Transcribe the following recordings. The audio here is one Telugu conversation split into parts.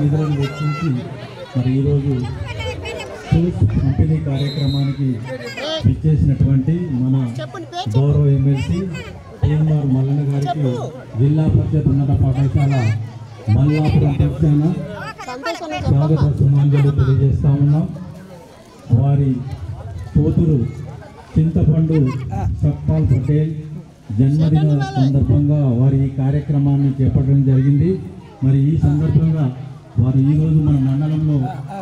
నిధులను వెచ్చించి మరి ఈరోజు షూస్ పంపిణీ కార్యక్రమానికి ఇచ్చేసినటువంటి మన గౌరవ ఎమ్మెల్సీ టీఎంఆర్ మల్లన్న గారికి జిల్లా పరిషత్ ఉన్నత పాఠశాల మల్లాపురం పక్షాన స్వాగత సుమాంజలు తెలియజేస్తా ఉన్నాం. వారి కూతురు చింతపండు సత్పాల్ పటేల్ జన్మదిన సందర్భంగా వారి ఈ కార్యక్రమాన్ని చేపట్టడం జరిగింది. మరి ఈ సందర్భంగా వారు ఈరోజు మన మండలంలో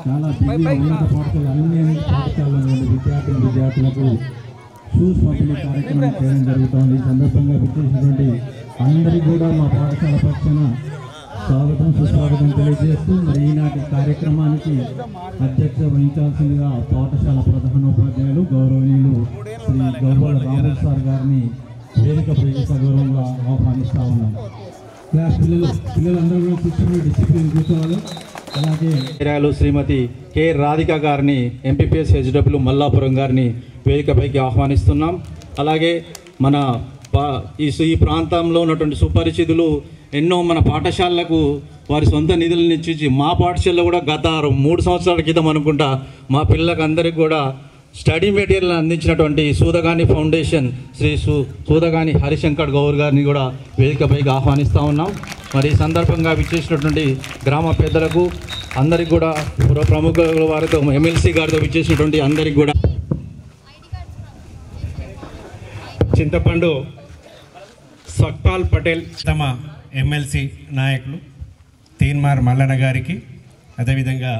చాలా బిజీ ఉన్నత పాఠశాల అన్ని పాఠశాలల నుండి విద్యార్థులకు షూస్ పంపిణీ కార్యక్రమం చేయడం జరుగుతుంది. ఈ సందర్భంగా విచ్చేసినటువంటి అందరికీ కూడా మా పాఠశాల పక్షాన స్వాగతం సుస్వాగతం తెలియజేస్తూ మరి ఈనాటి కార్యక్రమానికి అధ్యక్షత వహించాల్సిందిగా పాఠశాల ప్రధానోపాధ్యాయులు గౌరవనీయులు శ్రీ గౌరవ రామన్ సార్ గారిని వేదికపై సగౌరవంగా ఆహ్వానిస్తూ ఉన్నాం. క్లాస్ పిల్లలందరూ కూడా కూర్చొని డిసిప్లిన్ కూర్చోవాలి. అలాగే శ్రీమతి కె రాధిక గారిని ఎంపీపీఎస్ హెచ్డబ్ల్యూ మల్లాపురం గారిని వేదికపైకి ఆహ్వానిస్తున్నాం. అలాగే మన ఈ ప్రాంతంలో ఉన్నటువంటి సుపరిచితులు ఎన్నో మన పాఠశాలలకు వారి సొంత నిధులను ఇచ్చి మా పాఠశాలలో కూడా గత 3 సంవత్సరాల క్రితం అనుకుంటా మా పిల్లలకు అందరికీ కూడా స్టడీ మెటీరియల్ అందించినటువంటి సూదగాని ఫౌండేషన్ శ్రీ సూదగాని హరిశంకర్ గౌర్ గారిని కూడా వేదికపైకి ఆహ్వానిస్తూ ఉన్నాం. మరి ఈ సందర్భంగా విచ్చేసినటువంటి గ్రామ పెద్దలకు అందరికి కూడా ప్రముఖుల వారితో ఎమ్మెల్సీ గారితో విచ్చేసినటువంటి అందరికి కూడా చింతపండు సత్పాల్ పటేల్ తమ ఎమ్మెల్సీ నాయకులు తీన్మార్ మల్లన్న గారికి, అదేవిధంగా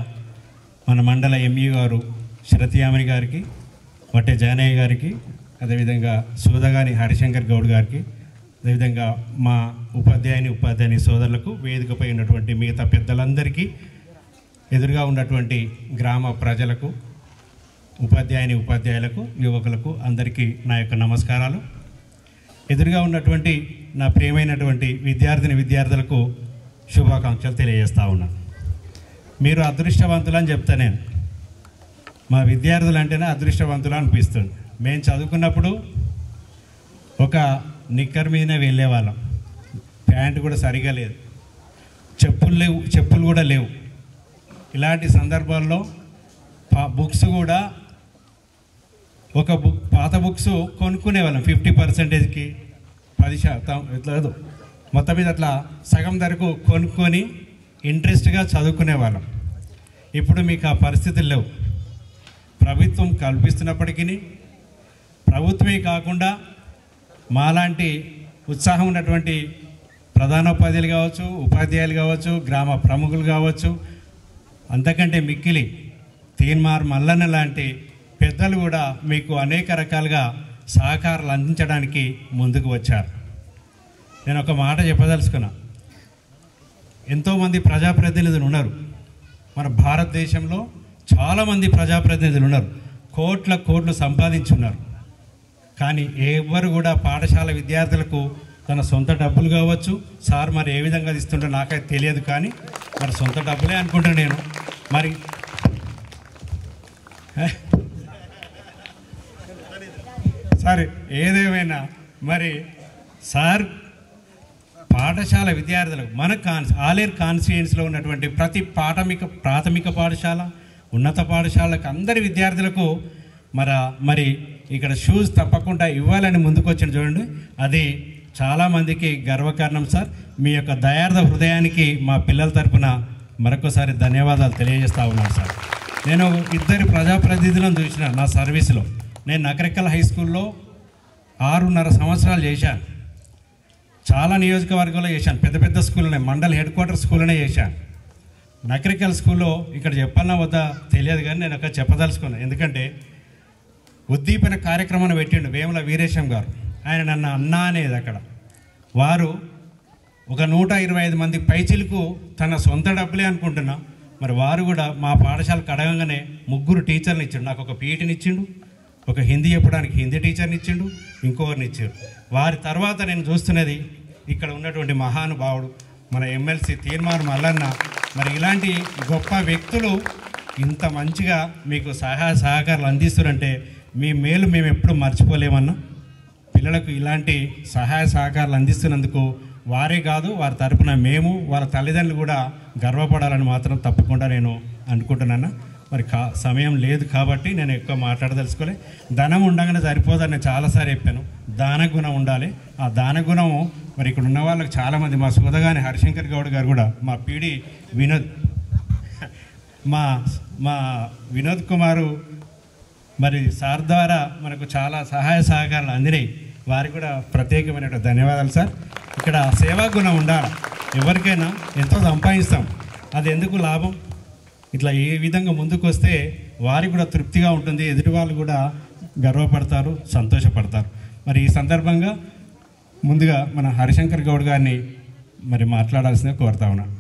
మన మండల ఎంఈ గారు శరత్యామని గారికి, వట్టే జానయ్య గారికి, అదేవిధంగా సూదగాని హరిశంకర్ గౌడ్ గారికి, అదేవిధంగా మా ఉపాధ్యాయుని సోదరులకు, వేదికపై ఉన్నటువంటి మిగతా పెద్దలందరికీ, ఎదురుగా ఉన్నటువంటి గ్రామ ప్రజలకు, ఉపాధ్యాయులకు, యువకులకు అందరికీ నా యొక్క నమస్కారాలు. ఎదురుగా ఉన్నటువంటి నా ప్రియమైనటువంటి విద్యార్థులకు శుభాకాంక్షలు తెలియజేస్తూ ఉన్నాను. మీరు అదృష్టవంతులని చెప్తా నేను. మా విద్యార్థులు అంటేనే అదృష్టవంతులు అనిపిస్తుంది. మేము చదువుకున్నప్పుడు ఒక నిక్కర్ మీదనే వెళ్ళేవాళ్ళం. ప్యాంటు కూడా సరిగా లేదు, చెప్పులు కూడా లేవు. ఇలాంటి సందర్భాల్లో బుక్స్ కూడా పాత బుక్స్ కొనుక్కునేవాళ్ళం 50%కి 10% ఇట్లా మొత్తం మీద అట్లా సగం ధరకు కొనుక్కొని ఇంట్రెస్ట్గా చదువుకునేవాళ్ళం. ఇప్పుడు మీకు ఆ పరిస్థితులు లేవు. ప్రభుత్వం కల్పిస్తున్నప్పటికీ ప్రభుత్వమే కాకుండా మాలాంటి ఉత్సాహం ఉన్నటువంటి ప్రధానోపాధ్యాయులు కావచ్చు, ఉపాధ్యాయులు కావచ్చు, గ్రామ ప్రముఖులు కావచ్చు, అంతకంటే మిక్కిలి తీన్మార్ మల్లన్న లాంటి పెద్దలు కూడా మీకు అనేక రకాలుగా సహకారాలు అందించడానికి ముందుకు వచ్చారు. నేను ఒక మాట చెప్పదలుచుకున్నా. ఎంతోమంది ప్రజాప్రతినిధులు ఉన్నారు మన భారతదేశంలో. చాలామంది ప్రజాప్రతినిధులు ఉన్నారు, కోట్లు సంపాదించున్నారు. కానీ ఎవరు కూడా పాఠశాల విద్యార్థులకు తన సొంత డబ్బులు కావచ్చు, సార్ మరి ఏ విధంగా ఇస్తుంటో నాకైతే తెలియదు, కానీ మరి సొంత డబ్బులే అనుకుంటున్నాను నేను. మరి సరే ఏదేమైనా మరి సార్ పాఠశాల విద్యార్థులకు మన ఆలేరు కాన్స్టిట్యుయెన్సీలో ఉన్నటువంటి ప్రతి ప్రాథమిక పాఠశాల, ఉన్నత పాఠశాలకు అందరి విద్యార్థులకు మరి ఇక్కడ షూస్ తప్పకుండా ఇవ్వాలని ముందుకు వచ్చిన చూడండి. అది చాలామందికి గర్వకారణం సార్. మీ యొక్క దయార్థ హృదయానికి మా పిల్లల తరఫున మరొకసారి ధన్యవాదాలు తెలియజేస్తూ ఉన్నాను సార్. నేను 2 ప్రజాప్రతినిధులను చూసిన నా సర్వీస్లో. నేను నకరికల్ హై స్కూల్లో 6.5 సంవత్సరాలు చేశాను. చాలా నియోజకవర్గాల్లో చేశాను. పెద్ద స్కూల్లోనే, మండల్ హెడ్ క్వార్టర్ స్కూల్లోనే చేశాను. నకరికల్ స్కూల్లో ఇక్కడ చెప్పాలన్నా వద్దా తెలియదు, కానీ నేను అక్కడ చెప్పదలుచుకున్నాను. ఎందుకంటే ఉద్దీపన కార్యక్రమాన్ని పెట్టిండు వేముల వీరేశం గారు. ఆయన నన్ను అన్నా అనేది అక్కడ. వారు ఒక 125 మంది పైచిలకు తన సొంత డబ్బులే అనుకుంటున్నా. మరి వారు కూడా మా పాఠశాలకు అడగంగానే 3 టీచర్లు ఇచ్చిండు. నాకు ఒక పీఈటీని ఇచ్చిండు, ఒక హిందీ చెప్పడానికి హిందీ టీచర్ని ఇచ్చిండు, ఇంకొకరిని ఇచ్చారు. వారి తర్వాత నేను చూస్తున్నది ఇక్కడ ఉన్నటువంటి మహానుభావుడు మన ఎమ్మెల్సీ తీన్మార్ మల్లన్న. మరి ఇలాంటి గొప్ప వ్యక్తులు ఇంత మంచిగా మీకు సహాయ సహకారాలు అందిస్తారంటే మీ మేలు మేము ఎప్పుడు మర్చిపోలేమన్నా. పిల్లలకు ఇలాంటి సహాయ సహకారాలు అందిస్తున్నందుకు వారే కాదు వారి తరపున మేము వాళ్ళ తల్లిదండ్రులు కూడా గర్వపడాలని మాత్రం తప్పకుండా నేను అనుకుంటున్నాను. మరి సమయం లేదు కాబట్టి నేను ఎక్కువ మాట్లాడదలుచుకోలే. ధనం ఉండగానే సరిపోదని నేను చాలాసార్లు చెప్పాను. దానగుణం ఉండాలి. ఆ దానగుణం మరి ఇక్కడ ఉన్న వాళ్ళకి చాలామంది మా సోదగాని హరిశంకర్ గౌడ్ గారు కూడా మా పీడి వినోద్ మా వినోద్ కుమారు మరి సార్ ద్వారా మనకు చాలా సహాయ సహకారాలు అందినాయి. వారికి కూడా ప్రత్యేకమైన ధన్యవాదాలు సార్. ఇక్కడ సేవా గుణం ఉండాలి. ఎవరికైనా ఎంతో సంపాదిస్తాం, అది ఎందుకు లాభం? ఇట్లా ఏ విధంగా ముందుకు వస్తే వారికి కూడా తృప్తిగా ఉంటుంది, ఎదుటి వాళ్ళు కూడా గర్వపడతారు, సంతోషపడతారు. మరి ఈ సందర్భంగా ముందుగా మన హరిశంకర్ గౌడ్ గారిని మరి మాట్లాడాల్సిందిగా కోరుతా ఉన్నాను.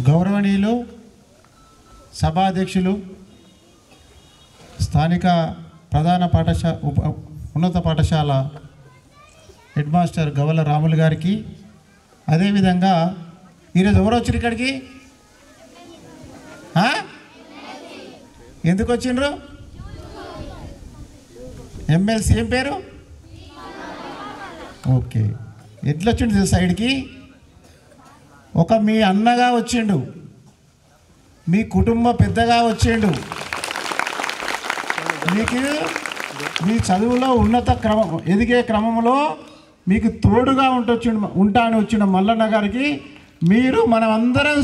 గౌరవనీయులు సభాధ్యక్షులు, స్థానిక ప్రధాన ఉన్నత పాఠశాల హెడ్ మాస్టర్ గవల రాములు గారికి, అదేవిధంగా ఈరోజు ఎవరు వచ్చారు ఇక్కడికి? ఎందుకు వచ్చిండ్రు? ఎమ్మెల్సీ ఏం పేరు? ఓకే. ఎట్లా వచ్చిండు సైడ్కి? ఒక మీ అన్నగా వచ్చిండు, మీ కుటుంబ పెద్దగా వచ్చిండు, మీకు మీ చదువులో ఉన్నత ఎదిగే క్రమంలో మీకు తోడుగా ఉంటాను వచ్చిన మల్లన్న గారికి మీరు మనం అందరం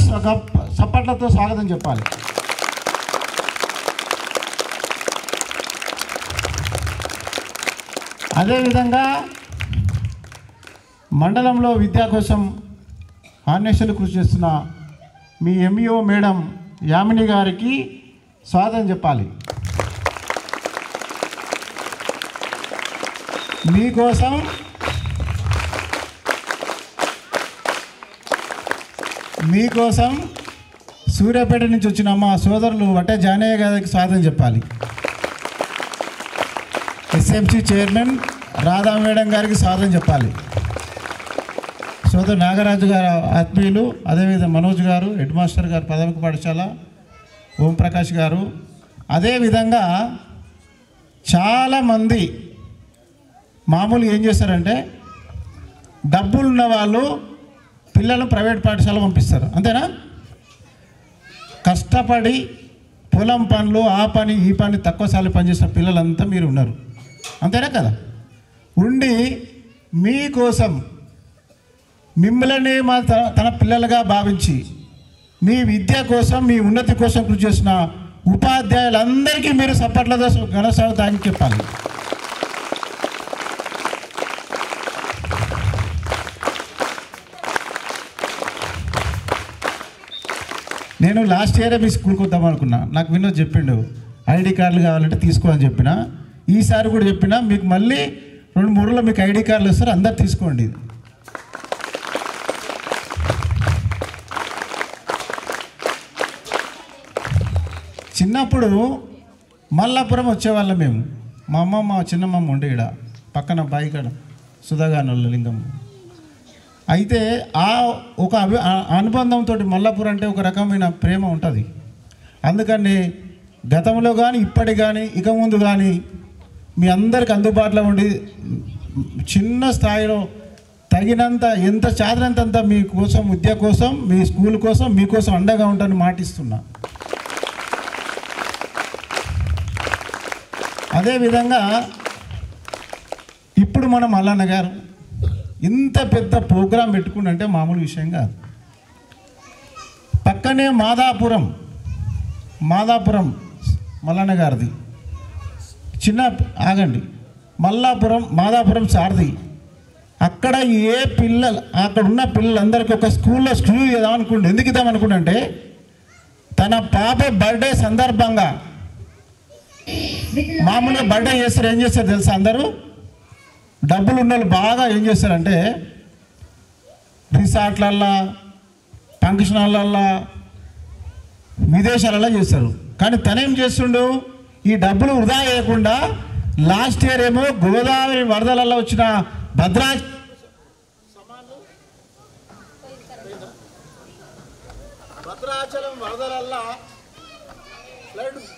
చప్పట్లతో స్వాగతం చెప్పాలి. అదేవిధంగా మండలంలో విద్య కోసం ఆన్వేషణలు కృషి చేస్తున్న మీ ఎంఈఓ మేడం యామిని గారికి స్వాగతం చెప్పాలి. మీకోసం సూర్యాపేట నుంచి వచ్చిన మా సోదరులు వట్టే జానయ్య గారికి స్వాగతం చెప్పాలి. ఎస్ఎంసీ చైర్మన్ రాధా మేడం గారికి స్వాగతం చెప్పాలి. సోదరు నాగరాజు గారు ఆత్మీయులు, అదేవిధంగా మనోజ్ గారు హెడ్ మాస్టర్ గారు ప్రాథమిక పాఠశాల, ఓంప్రకాష్ గారు, అదేవిధంగా చాలామంది మామూలుగా ఏం చేస్తారంటే డబ్బులు ఉన్న వాళ్ళు పిల్లలను ప్రైవేట్ పాఠశాల పంపిస్తారు, అంతేనా? కష్టపడి పొలం పనులు ఆ పని ఈ పని తక్కువ సార్లు పనిచేసిన పిల్లలంతా మీరు ఉన్నారు, అంతేనా కదా? ఉండి మీకోసం మిమ్మల్ని తన పిల్లలుగా భావించి మీ విద్య కోసం మీ ఉన్నతి కోసం కృషి చేసిన ఉపాధ్యాయులందరికీ మీరు సప్పట్లతో ఘనస్వాగతం చెప్పాలి. నేను లాస్ట్ ఇయరే మీ స్కూల్కి వద్దాం అనుకున్నా, నాకు వినోద్ చెప్పిండు ఐడి కార్డులు కావాలంటే తీసుకోవాలని చెప్పిన. ఈసారి కూడా చెప్పిన మీకు మళ్ళీ 2-3 రోజుల్లో మీకు ఐడి కార్డులు వస్తారు, అందరు తీసుకోండి. చిన్నప్పుడు మల్లాపురం వచ్చేవాళ్ళం మేము, మా అమ్మ మా చిన్నమ్మ ఉండే ఇక్కడ పక్కన బాయికాడ సుధాగానోళ్ళ లింగం. అయితే ఒక అనుబంధంతో మల్లాపురం అంటే ఒక రకమైన ప్రేమ ఉంటుంది. అందుకని గతంలో కానీ ఇప్పటి కానీ ఇక ముందు కానీ మీ అందరికి అందుబాటులో ఉండి చిన్న స్థాయిలో తగినంత ఎంత చాదనంత మీకోసం విద్య కోసం మీ స్కూల్ కోసం మీకోసం అండగా ఉంటానని మాటిస్తున్నా. అదేవిధంగా ఇప్పుడు మన మల్లన్న గారు ఇంత పెద్ద ప్రోగ్రాం పెట్టుకుంటే మామూలు విషయం కాదు. పక్కనే మాదాపురం మల్లన్న గారిది చిన్న ఆగండి మాదాపురం సారథి. అక్కడ అక్కడ ఉన్న పిల్లలందరికీ ఒక స్కూల్ ఇద్దామనుకుంటే ఎందుకు ఇద్దామనుకుంటే తన పాప బర్త్డే సందర్భంగా మామూలుగా బర్త్డే చేస్తారు, ఏం చేస్తారు తెలుసా? అందరూ డబ్బులు ఉన్న వాళ్ళు బాగా ఏం చేస్తారంటే రిసార్ట్లల్లో ఫంక్షన్ హాళ్ళల్లో విదేశాలలో చేస్తారు. కానీ తనేం చేస్తుండు, ఈ డబ్బులు వృధా చేయకుండా లాస్ట్ ఇయర్ ఏమో గోదావరి వరదలలో వచ్చిన భద్రాచలం వరదలల్లో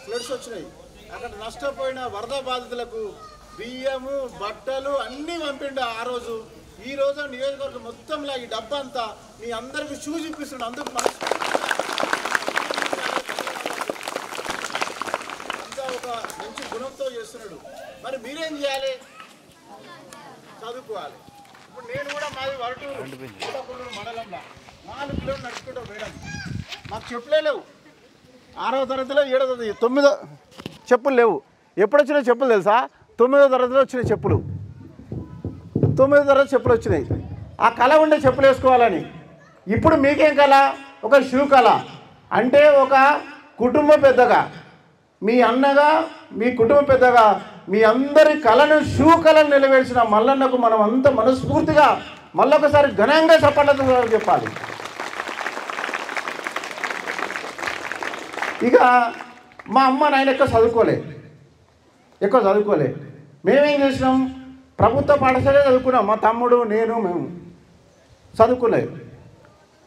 ఫ్లడ్స్ వచ్చినాయి. అక్కడ నష్టపోయిన వరద బాధితులకు బియ్యము బట్టలు అన్నీ పంపిండు ఆ రోజు. ఈ రోజు నియోజకవర్గం మొత్తంలో ఈ డబ్బా అంతా మీ అందరికి చూసి చూపిస్తుండే. అందుకు అంతా ఒక మంచి గుణంతో చేస్తున్నాడు. మరి మీరేం చేయాలి? చదువుకోవాలి. ఇప్పుడు నేను కూడా మాది వరటూరు మండలంలో 4 కిలోమీటర్లు నడుచుకుంటూ పోయడం. మాకు చెప్పులే లేవు. 6వ తరగతిలో 7వ తరగతి 9 చెప్పులు లేవు. ఎప్పుడు వచ్చిన చెప్పులు తెలుసా? 9వ తరగతిలో వచ్చిన చెప్పులు. 9వ తరగతి చెప్పులు వచ్చినాయి. ఆ కళ ఉండే చెప్పులు వేసుకోవాలని. ఇప్పుడు మీకేం కళ? ఒక షూ కళ. అంటే ఒక కుటుంబ పెద్దగా, మీ అన్నగా, మీ కుటుంబ పెద్దగా మీ అందరి కళను, షూ కళను నిలవేర్చిన మల్లన్నకు మనం అంత మనస్ఫూర్తిగా మళ్ళొకసారి ఘనంగా చప్పట్లతో చెప్పాలి. ఇక మా అమ్మ నాయన ఎక్కువ చదువుకోలే. మేమేం చేసినాం? ప్రభుత్వ పాఠశాల చదువుకున్నాం. మా తమ్ముడు, నేను, మేము చదువుకోలేదు.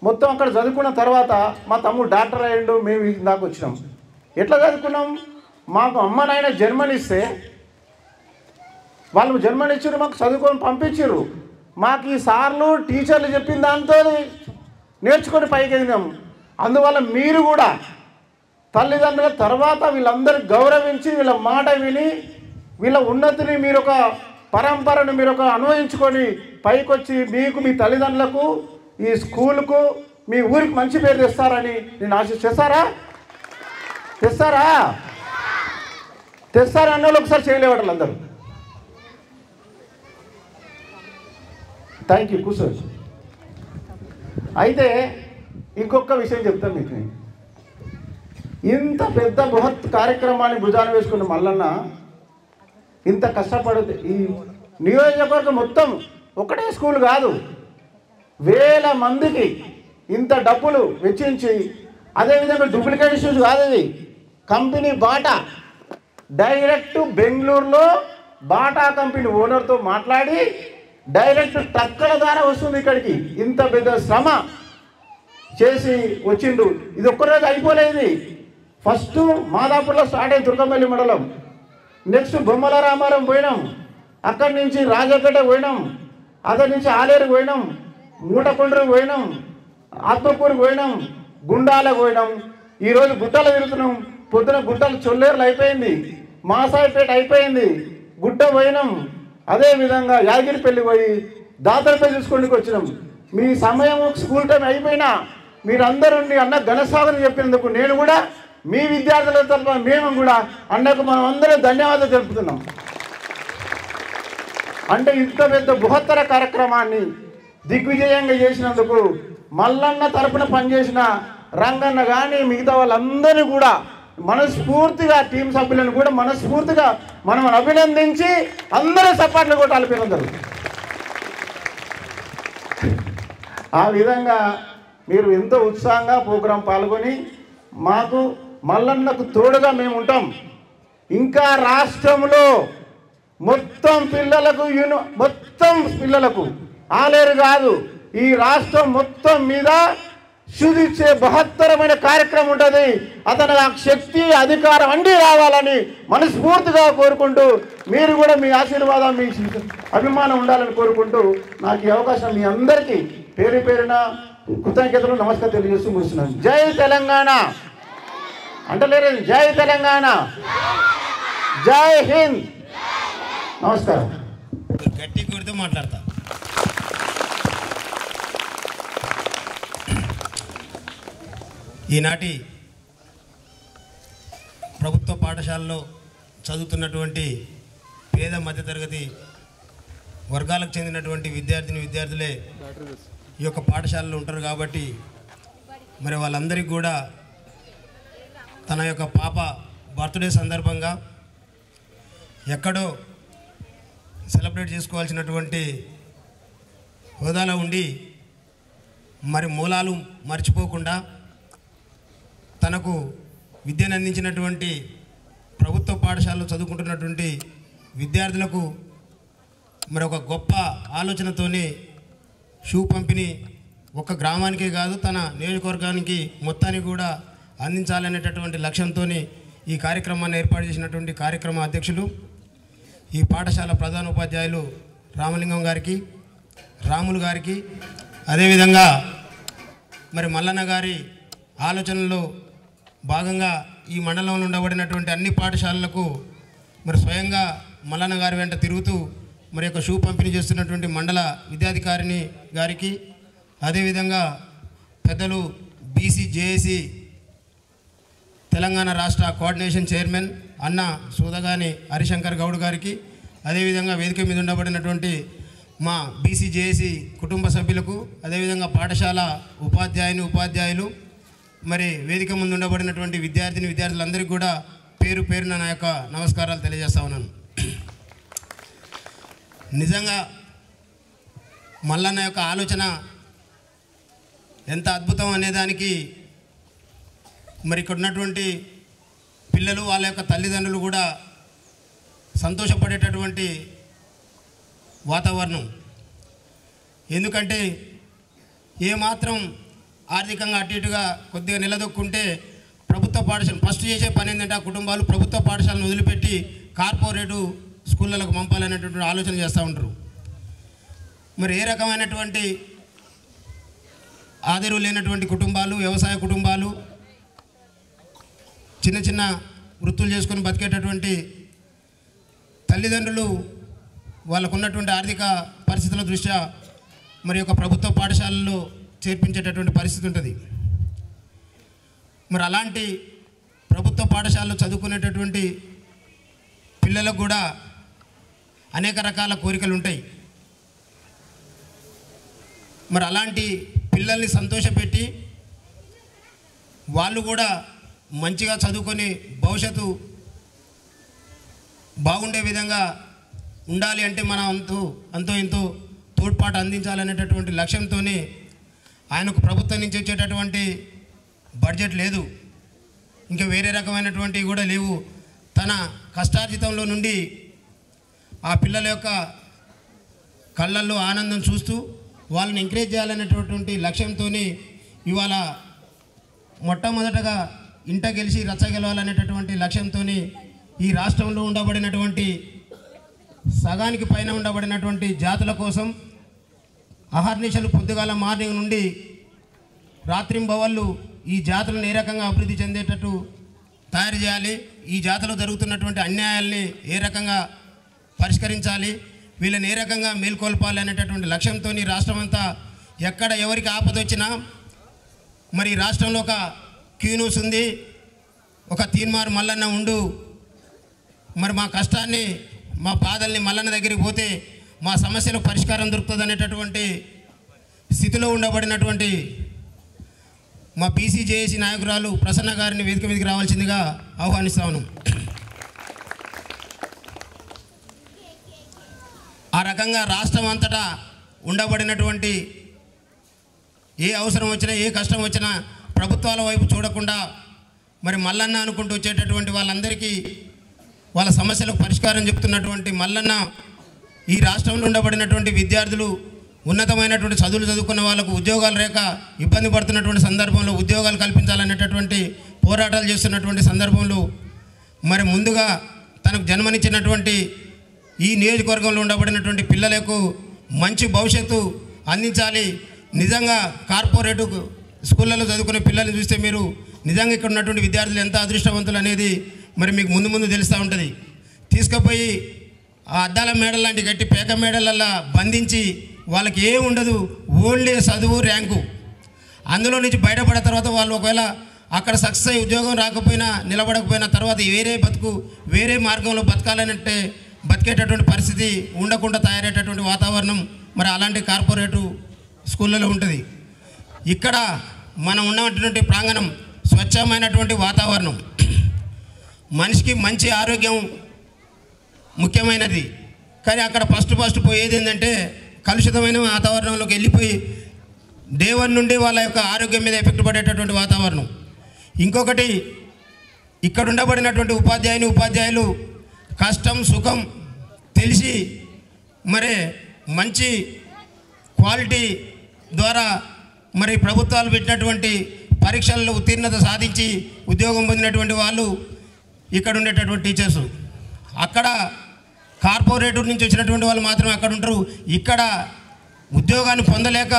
మొత్తం అక్కడ చదువుకున్న తర్వాత మా తమ్ముడు డాక్టర్ అయ్యిండు. మేము దాకా వచ్చినాం. ఎట్లా చదువుకున్నాం? మాకు అమ్మ నాయన జన్మనిస్తే వాళ్ళు జన్మనిచ్చారు, మాకు చదువుకొని పంపించారు. మాకు ఈ సార్లు టీచర్లు చెప్పిన దాంతో నేర్చుకొని పైకి ఎదిగాం. అందువల్ల మీరు కూడా తల్లిదండ్రుల తర్వాత వీళ్ళందరికీ గౌరవించి వీళ్ళ మాట విని వీళ్ళ ఉన్నతిని మీరు ఒక పరంపరను మీరు ఒక అన్వయించుకొని పైకొచ్చి మీకు, మీ తల్లిదండ్రులకు, ఈ స్కూలుకు, మీ ఊరికి మంచి పేరు తెస్తారని నేను ఆశిస్తారా? తెస్తారా అన్న వాళ్ళు ఒకసారి చేయలేవాళ్ళు అందరూ. Thank you. కూర్చో. అయితే ఇంకొక విషయం చెప్తాను మీకు. ఇంత పెద్ద బృహత్ కార్యక్రమాన్ని భుజాన వేసుకున్న మల్లన్న ఇంత కష్టపడుతుంది. ఈ నియోజకవర్గం మొత్తం ఒకటే స్కూల్ కాదు, వేల మందికి ఇంత డబ్బులు వెచ్చించి, అదేవిధంగా డూప్లికేట్ షూస్ కాదు, అది కంపెనీ బాటా డైరెక్ట్ బెంగళూరులో బాటా కంపెనీ ఓనర్తో మాట్లాడి డైరెక్ట్ ట్రక్కుల ద్వారా వస్తుంది ఇక్కడికి. ఇంత పెద్ద శ్రమ చేసి వచ్చిండు. ఇది ఒక్కరోజు అయిపోలేదు. ఫస్ట్ మాదాపూర్లో స్టార్ట్ అయింది, దుర్గంపల్లి మండలం. నెక్స్ట్ బొమ్మల రామారం పోయినాం, అక్కడి నుంచి రాజపేట పోయినాం, అక్కడి నుంచి ఆలేరు పోయినాం, మూటకొండకు పోయినాం, ఆత్మకూరుకు పోయినాం, గుండాలకు పోయినాం. ఈరోజు గుట్టలు తిరుగుతున్నాం. పొద్దున గుట్టలు చొల్లేరులు అయిపోయింది, మాసాయిపేట అయిపోయింది, గుట్ట పోయినాం. అదేవిధంగా యాదగిరిపల్లి పోయి దాతరపల్లి చూసుకోండికి వచ్చినాం. మీ సమయం స్కూల్ టైం అయిపోయినా మీరందరూ అన్న ఘనస్వాగతం చెప్పినందుకు నేను కూడా మీ విద్యార్థుల తరఫున మేము కూడా అన్నకు మనం అందరం ధన్యవాదాలు తెలుపుతున్నాం. అంటే ఇంత పెద్ద బృహత్తర కార్యక్రమాన్ని దిగ్విజయంగా చేసినందుకు మల్లన్న తరపున పనిచేసిన రంగన్న కానీ మిగతా వాళ్ళందరినీ కూడా మనస్ఫూర్తిగా, టీం సభ్యులను కూడా మనస్ఫూర్తిగా మనం అభినందించి అందరూ సపాట్లు కొట్టాలి పిల్లలందరూ. ఆ విధంగా మీరు ఎంతో ఉత్సాహంగా ప్రోగ్రాం పాల్గొని మాకు మల్లన్నకు తోడుగా మేము ఉంటాం. ఇంకా రాష్ట్రంలో మొత్తం పిల్లలకు ఆలేరు కాదు, ఈ రాష్ట్రం మొత్తం మీద శుద్ధిచ్చే బహత్తరమైన కార్యక్రమం ఉంటుంది. అతను ఆ శక్తి, అధికారం అన్నీ రావాలని మనస్ఫూర్తిగా కోరుకుంటూ, మీరు కూడా మీ ఆశీర్వాదం, మీ అభిమానం ఉండాలని కోరుకుంటూ నాకు ఈ అవకాశం మీ అందరికీ పేరు పేరున కృతజ్ఞతలు, నమస్కారం తెలియజేస్తూ ముగిస్తున్నాను. జై తెలంగాణ అంటలేరు, జై తెలంగాణ, జై హింద్. నమస్కారం. గట్టి కొడితే మాట్లాడతా. ఈనాటి ప్రభుత్వ పాఠశాలలో చదువుతున్నటువంటి పేద మధ్యతరగతి వర్గాలకు చెందినటువంటి విద్యార్థులే ఈ యొక్క పాఠశాలలో ఉంటారు. కాబట్టి మరి వాళ్ళందరికీ కూడా తన యొక్క పాప బర్త్డే సందర్భంగా ఎక్కడో సెలబ్రేట్ చేసుకోవాల్సినటువంటి హోదాలో ఉండి మరి మూలాలు మర్చిపోకుండా తనకు విద్యను అందించినటువంటి ప్రభుత్వ పాఠశాలలో చదువుకుంటున్నటువంటి విద్యార్థులకు మరి ఒక గొప్ప ఆలోచనతోని షూ పంపిణీ ఒక గ్రామానికే కాదు తన నియోజకవర్గానికి మొత్తానికి కూడా అందించాలనేటటువంటి లక్ష్యంతో ఈ కార్యక్రమాన్ని ఏర్పాటు చేసినటువంటి కార్యక్రమ అధ్యక్షులు, ఈ పాఠశాల ప్రధాన ఉపాధ్యాయులు రామలింగం గారికి, రాములు గారికి, అదేవిధంగా మరి మల్లన్న గారి ఆలోచనలో భాగంగా ఈ మండలంలో ఉండబడినటువంటి అన్ని పాఠశాలలకు మరి స్వయంగా మల్లన్న గారి వెంట తిరుగుతూ మరి యొక్క షూ పంపిణీ చేస్తున్నటువంటి మండల విద్యాధికారిని గారికి, అదేవిధంగా పెద్దలు BCJAC తెలంగాణ రాష్ట్ర కోఆర్డినేషన్ చైర్మన్ అన్న సూదగాని హరిశంకర్ గౌడ్ గారికి, అదేవిధంగా వేదిక మీద ఉండబడినటువంటి మా BCJAC కుటుంబ సభ్యులకు, అదేవిధంగా పాఠశాల ఉపాధ్యాయులు మరి వేదిక ముందు ఉండబడినటువంటి విద్యార్థులందరికీ కూడా పేరు పేరున నా యొక్క నమస్కారాలు తెలియజేస్తా ఉన్నాను. నిజంగా మల్లన్న యొక్క ఆలోచన ఎంత అద్భుతం అనేదానికి మరి ఇక్కడ ఉన్నటువంటి పిల్లలు వాళ్ళ యొక్క తల్లిదండ్రులు కూడా సంతోషపడేటటువంటి వాతావరణం. ఎందుకంటే ఏమాత్రం ఆర్థికంగా అటు ఇటుగా కొద్దిగా నిలదొక్కుంటే ప్రభుత్వ పాఠశాల ఫస్ట్ చేసే పని ఏంటంటే ఆ కుటుంబాలు ప్రభుత్వ పాఠశాలను వదిలిపెట్టి కార్పొరేటు స్కూళ్ళకు పంపాలనేటటువంటి ఆలోచన చేస్తూ ఉంటారు. మరి ఏ రకమైనటువంటి ఆధారు లేనటువంటి కుటుంబాలు, వ్యవసాయ కుటుంబాలు, చిన్న చిన్న వృత్తులు చేసుకొని బతికేటటువంటి తల్లిదండ్రులు వాళ్ళకున్నటువంటి ఆర్థిక పరిస్థితుల దృష్ట్యా మరి యొక్క ప్రభుత్వ పాఠశాలలో చేర్పించేటటువంటి పరిస్థితి ఉంటుంది. మరి అలాంటి ప్రభుత్వ పాఠశాలలో చదువుకునేటటువంటి పిల్లలకు కూడా అనేక రకాల కోరికలు ఉంటాయి. మరి అలాంటి పిల్లల్ని సంతోషపెట్టి వాళ్ళు కూడా మంచిగా చదువుకొని భవిష్యత్తు బాగుండే విధంగా ఉండాలి అంటే మనం అంతో ఇంతో తోడ్పాటు అందించాలనేటటువంటి లక్ష్యంతోనే ఆయనకు ప్రభుత్వం నుంచి వచ్చేటటువంటి బడ్జెట్ లేదు, ఇంకా వేరే రకమైనటువంటివి కూడా లేవు. తన కష్టార్జితంలో నుండి ఆ పిల్లల యొక్క కళ్ళల్లో ఆనందం చూస్తూ వాళ్ళని ఎంకరేజ్ చేయాలనేటటువంటి లక్ష్యంతో ఇవాళ మొట్టమొదటగా ఇంట గెలిచి రచ్చ గెలవాలనేటటువంటి లక్ష్యంతో ఈ రాష్ట్రంలో ఉండబడినటువంటి సగానికి పైన ఉండబడినటువంటి జాతుల కోసం అహర్నిశలు పొద్దుగాల మార్నింగ్ నుండి రాత్రింబవళ్ళు ఈ జాతులను ఏ రకంగా అభివృద్ధి చెందేటట్టు తయారు చేయాలి, ఈ జాతులో జరుగుతున్నటువంటి అన్యాయాల్ని ఏ రకంగా పరిష్కరించాలి, వీళ్ళని ఏ రకంగా మేల్కొల్పాలి అనేటటువంటి లక్ష్యంతో రాష్ట్రం అంతా ఎక్కడ ఎవరికి ఆపద వచ్చినా మరి రాష్ట్రంలో ఒక క్యూన్యూస్ ఉంది, ఒక తీన్మార్ మల్లన్న ఉండు, మరి మా కష్టాన్ని మా బాధల్ని మల్లన్న దగ్గరికి పోతే మా సమస్యలకు పరిష్కారం దొరుకుతుంది అనేటటువంటి స్థితిలో ఉండబడినటువంటి మా BCJAC నాయకురాలు ప్రసన్న గారిని వేదిక మీదకి రావాల్సిందిగా ఆహ్వానిస్తాను. ఆ రకంగా రాష్ట్రం అంతటా ఉండబడినటువంటి ఏ అవసరం వచ్చినా ఏ కష్టం వచ్చినా ప్రభుత్వాల వైపు చూడకుండా మరి మల్లన్న అనుకుంటూ వచ్చేటటువంటి వాళ్ళందరికీ వాళ్ళ సమస్యలకు పరిష్కారం చెప్తున్నటువంటి మల్లన్న ఈ రాష్ట్రంలో ఉండబడినటువంటి విద్యార్థులు ఉన్నతమైనటువంటి చదువులు చదువుకున్న వాళ్ళకు ఉద్యోగాలు లేక ఇబ్బంది పడుతున్నటువంటి సందర్భంలో ఉద్యోగాలు కల్పించాలనేటటువంటి పోరాటాలు చేస్తున్నటువంటి సందర్భంలో మరి ముందుగా తనకు జన్మనిచ్చినటువంటి ఈ నియోజకవర్గంలో ఉండబడినటువంటి పిల్లలకు మంచి భవిష్యత్తు అందించాలి. నిజంగా కార్పొరేటు స్కూళ్ళలో చదువుకునే పిల్లల్ని చూస్తే మీరు నిజంగా ఇక్కడ ఉన్నటువంటి విద్యార్థులు ఎంత అదృష్టవంతులు అనేది మరి మీకు ముందు తెలుస్తూ ఉంటుంది. తీసుకుపోయి ఆ అద్దాల మేడల్ లాంటి గట్టి పేక మేడలల్లా బంధించి వాళ్ళకి ఏం ఉండదు, ఓన్లీ చదువు ర్యాంకు. అందులో నుంచి బయటపడిన తర్వాత వాళ్ళు ఒకవేళ అక్కడ సక్సెస్ అయ్యి ఉద్యోగం రాకపోయినా నిలబడకపోయినా తర్వాత వేరే మార్గంలో బతకాలనంటే బతికేటటువంటి పరిస్థితి ఉండకుండా తయారయ్యేటటువంటి వాతావరణం మరి అలాంటి కార్పొరేటు స్కూళ్ళలో ఉంటుంది. ఇక్కడ మనం ఉన్నటువంటి ప్రాంగణం స్వచ్ఛమైనటువంటి వాతావరణం, మనిషికి మంచి ఆరోగ్యం ముఖ్యమైనది. కానీ అక్కడ ఫస్ట్ పోయేది ఏంటంటే కలుషితమైన వాతావరణంలోకి వెళ్ళిపోయి డే 1 నుండి వాళ్ళ యొక్క ఆరోగ్యం మీద ఎఫెక్ట్ పడేటటువంటి వాతావరణం. ఇంకొకటి ఇక్కడ ఉండబడినటువంటి ఉపాధ్యాయులు కష్టం సుఖం తెలిసి మరి మంచి క్వాలిటీ ద్వారా మరి ప్రభుత్వాలు పెట్టినటువంటి పరీక్షల్లో ఉత్తీర్ణత సాధించి ఉద్యోగం పొందినటువంటి వాళ్ళు ఇక్కడ ఉండేటటువంటి టీచర్సు. అక్కడ కార్పొరేటర్ నుంచి వచ్చినటువంటి వాళ్ళు మాత్రమే అక్కడ ఉంటారు. ఇక్కడ ఉద్యోగాన్ని పొందలేక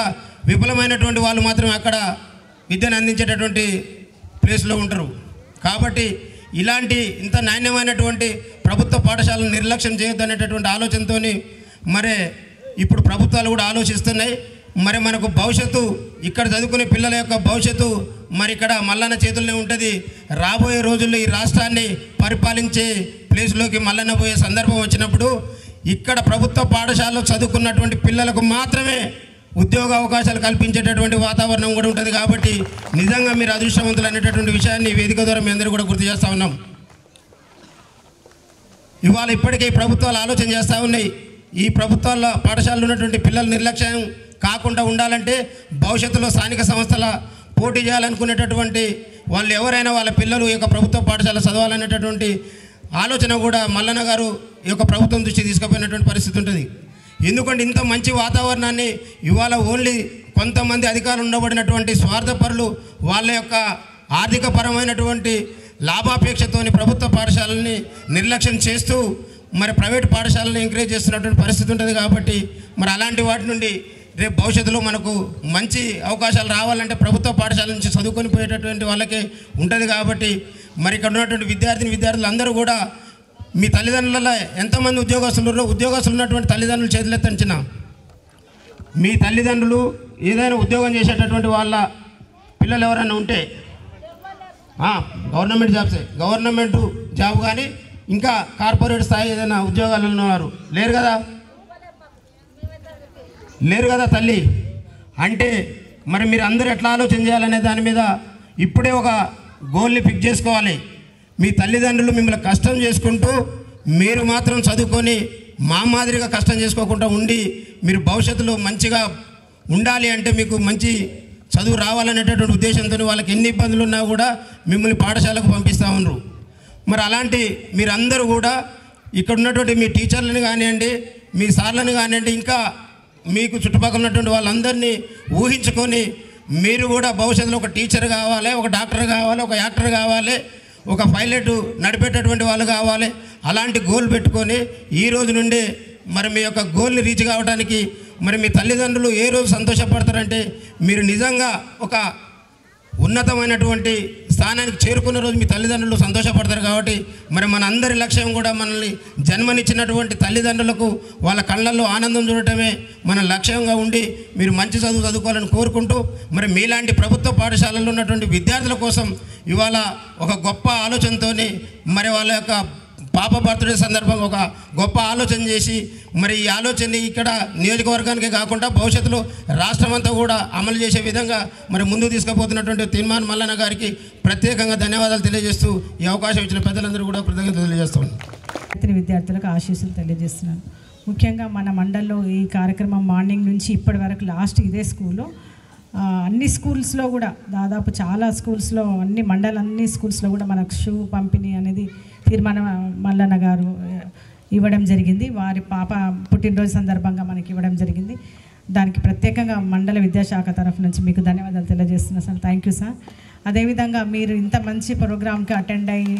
విఫలమైనటువంటి వాళ్ళు మాత్రమే అక్కడ విద్యను అందించేటటువంటి ప్లేస్లో ఉంటారు. కాబట్టి ఇలాంటి ఇంత నాణ్యమైనటువంటి ప్రభుత్వ పాఠశాలను నిర్లక్ష్యం చేయొద్దనేటటువంటి ఆలోచనతో మరి ఇప్పుడు ప్రభుత్వాలు కూడా ఆలోచిస్తున్నాయి. మరి మనకు భవిష్యత్తు ఇక్కడ చదువుకునే పిల్లల యొక్క భవిష్యత్తు మరి ఇక్కడ మల్లన్న చేతుల్లోనే ఉంటుంది. రాబోయే రోజుల్లో ఈ రాష్ట్రాన్ని పరిపాలించే ప్లేస్లోకి మల్లన్న పోయే సందర్భం వచ్చినప్పుడు ఇక్కడ ప్రభుత్వ పాఠశాలలో చదువుకున్నటువంటి పిల్లలకు మాత్రమే ఉద్యోగ అవకాశాలు కల్పించేటటువంటి వాతావరణం కూడా ఉంటుంది. కాబట్టి నిజంగా మీరు అదృష్టవంతులు అనేటటువంటి విషయాన్ని వేదిక ద్వారా మీ అందరూ కూడా గుర్తు చేస్తూ ఉన్నాం. ఇవాళ ఇప్పటికే ప్రభుత్వాలు ఆలోచన చేస్తూ ఉన్నాయి. ఈ ప్రభుత్వాల పాఠశాలలో ఉన్నటువంటి పిల్లలు నిర్లక్ష్యం కాకుండా ఉండాలంటే భవిష్యత్తులో స్థానిక సంస్థల పోటీ చేయాలనుకునేటటువంటి వాళ్ళు ఎవరైనా వాళ్ళ పిల్లలు ఈ యొక్క ప్రభుత్వ పాఠశాల చదవాలనేటటువంటి ఆలోచన కూడా మల్లన్న గారు ఈ యొక్క ప్రభుత్వం దృష్టి తీసుకుపోయినటువంటి పరిస్థితి ఉంటుంది. ఎందుకంటే ఇంత మంచి వాతావరణాన్ని ఇవాళ ఓన్లీ కొంతమంది అధికారులు ఉండబడినటువంటి స్వార్థపరులు వాళ్ళ యొక్క ఆర్థిక పరమైనటువంటి లాభాపేక్షతోని ప్రభుత్వ పాఠశాలని నిర్లక్ష్యం చేస్తూ మరి ప్రైవేట్ పాఠశాలను ఎంకరేజ్ చేస్తున్నటువంటి పరిస్థితి ఉంటుంది. కాబట్టి మరి అలాంటి వాటి నుండి రేపు భవిష్యత్తులో మనకు మంచి అవకాశాలు రావాలంటే ప్రభుత్వ పాఠశాల నుంచి చదువుకొని పోయేటటువంటి వాళ్ళకే ఉంటుంది. కాబట్టి మరి ఇక్కడ ఉన్నటువంటి విద్యార్థులు అందరూ కూడా మీ తల్లిదండ్రులలో ఎంతమంది ఉద్యోగస్తులు ఉన్నటువంటి తల్లిదండ్రులు చేతులెత్తించిన మీ తల్లిదండ్రులు ఏదైనా ఉద్యోగం చేసేటటువంటి వాళ్ళ పిల్లలు ఎవరైనా ఉంటే గవర్నమెంట్ జాబ్ కానీ ఇంకా కార్పొరేట్ స్థాయి ఏదైనా ఉద్యోగాలు ఉన్నారు లేరు కదా తల్లి అంటే మరి మీరు అందరూ ఎట్లా ఆలోచన చేయాలనే దాని మీద ఇప్పుడే ఒక గోల్ని ఫిక్స్ చేసుకోవాలి. మీ తల్లిదండ్రులు మిమ్మల్ని కష్టం చేసుకుంటూ మీరు మాత్రం చదువుకొని మా మాదిరిగా కష్టం చేసుకోకుండా ఉండి మీరు భవిష్యత్తులో మంచిగా ఉండాలి అంటే మీకు మంచి చదువు రావాలనేటటువంటి ఉద్దేశంతో వాళ్ళకి ఎన్ని ఇబ్బందులు ఉన్నా కూడా మిమ్మల్ని పాఠశాలకు పంపిస్తూ ఉన్నారు. మరి అలాంటి మీరందరూ కూడా ఇక్కడ ఉన్నటువంటి మీ టీచర్లను కానివ్వండి, మీ సార్లను కానివ్వండి, ఇంకా మీకు చుట్టుపక్కల ఉన్నటువంటి వాళ్ళందరినీ ఊహించుకొని మీరు కూడా భవిష్యత్తులో ఒక టీచర్ కావాలి, ఒక డాక్టర్ కావాలి, ఒక యాక్టర్ కావాలి, ఒక పైలట్ నడిపేటటువంటి వాళ్ళు కావాలి. అలాంటి గోల్ పెట్టుకొని ఈ రోజు నుండి మరి మీ యొక్క గోల్ని రీచ్ కావడానికి మరి మీ తల్లిదండ్రులు ఏ రోజు సంతోషపడతారంటే మీరు నిజంగా ఒక ఉన్నతమైనటువంటి స్థానానికి చేరుకున్న రోజు మీ తల్లిదండ్రులు సంతోషపడతారు. కాబట్టి మరి మన అందరి లక్ష్యం కూడా మనల్ని జన్మనిచ్చినటువంటి తల్లిదండ్రులకు వాళ్ళ కళ్ళల్లో ఆనందం చూడటమే మన లక్ష్యంగా ఉండి మీరు మంచి చదువుకోవాలని కోరుకుంటూ మరి మీలాంటి ప్రభుత్వ పాఠశాలల్లో ఉన్నటువంటి విద్యార్థుల కోసం ఇవాళ ఒక గొప్ప ఆలోచనతో మరి వాళ్ళ యొక్క పాప బర్త్డే సందర్భంగా ఒక గొప్ప ఆలోచన చేసి మరి ఈ ఆలోచనని ఇక్కడ నియోజకవర్గానికే కాకుండా భవిష్యత్తులో రాష్ట్రమంతా కూడా అమలు చేసే విధంగా మరి ముందుకు తీసుకుపోతున్నటువంటి తీర్మాన్ మల్లన్న గారికి ప్రత్యేకంగా ధన్యవాదాలు తెలియజేస్తూ ఈ అవకాశం ఇచ్చిన పెద్దలందరూ కూడా కృతజ్ఞతలు తెలియజేస్తున్నాను. విద్యార్థులకు ఆశీస్సులు తెలియజేస్తున్నాను. ముఖ్యంగా మన మండల్లో ఈ కార్యక్రమం మార్నింగ్ నుంచి ఇప్పటి వరకు లాస్ట్ ఇదే స్కూల్లో అన్ని స్కూల్స్లో కూడా దాదాపు చాలా స్కూల్స్లో అన్ని స్కూల్స్లో కూడా మనకు షూ పంపిణీ అనేది తీర్మానం మల్లన్న గారు ఇవ్వడం జరిగింది. వారి పాప పుట్టినరోజు సందర్భంగా మనకి ఇవ్వడం జరిగింది. దానికి ప్రత్యేకంగా మండల విద్యాశాఖ తరఫు నుంచి మీకు ధన్యవాదాలు తెలియజేస్తున్నా సార్. Thank you sir. అదేవిధంగా మీరు ఇంత మంచి ప్రోగ్రామ్కి అటెండ్ అయ్యి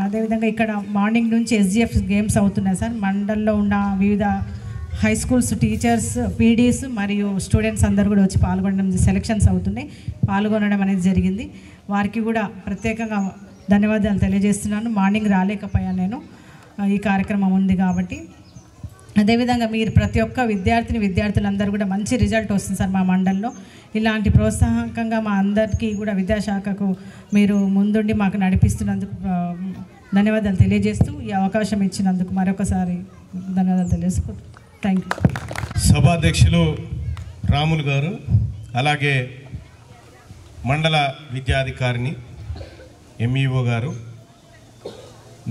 అదేవిధంగా ఇక్కడ మార్నింగ్ నుంచి SGF గేమ్స్ అవుతున్నాయి సార్. మండల్లో ఉన్న వివిధ హై స్కూల్స్ టీచర్స్, పీడీస్ మరియు స్టూడెంట్స్ అందరూ కూడా వచ్చి పాల్గొనడం, సెలక్షన్స్ అవుతున్నాయి, పాల్గొనడం అనేది జరిగింది. వారికి కూడా ప్రత్యేకంగా ధన్యవాదాలు తెలియజేస్తున్నాను. మార్నింగ్ రాలేకపోయాను నేను, ఈ కార్యక్రమం ఉంది కాబట్టి. అదేవిధంగా మీరు ప్రతి ఒక్క విద్యార్థులందరూ కూడా మంచి రిజల్ట్ వస్తుంది సార్ మా మండలంలో. ఇలాంటి ప్రోత్సాహకంగా మా అందరికీ కూడా విద్యాశాఖకు మీరు ముందుండి మాకు నడిపిస్తున్నందుకు ధన్యవాదాలు తెలియజేస్తూ ఈ అవకాశం ఇచ్చినందుకు మరొకసారి ధన్యవాదాలు తెలియజేసుకుంటాం. Thank you. సభాధ్యక్షులు రాములు గారు, అలాగే మండల విద్యాధికారిని MEO గారు,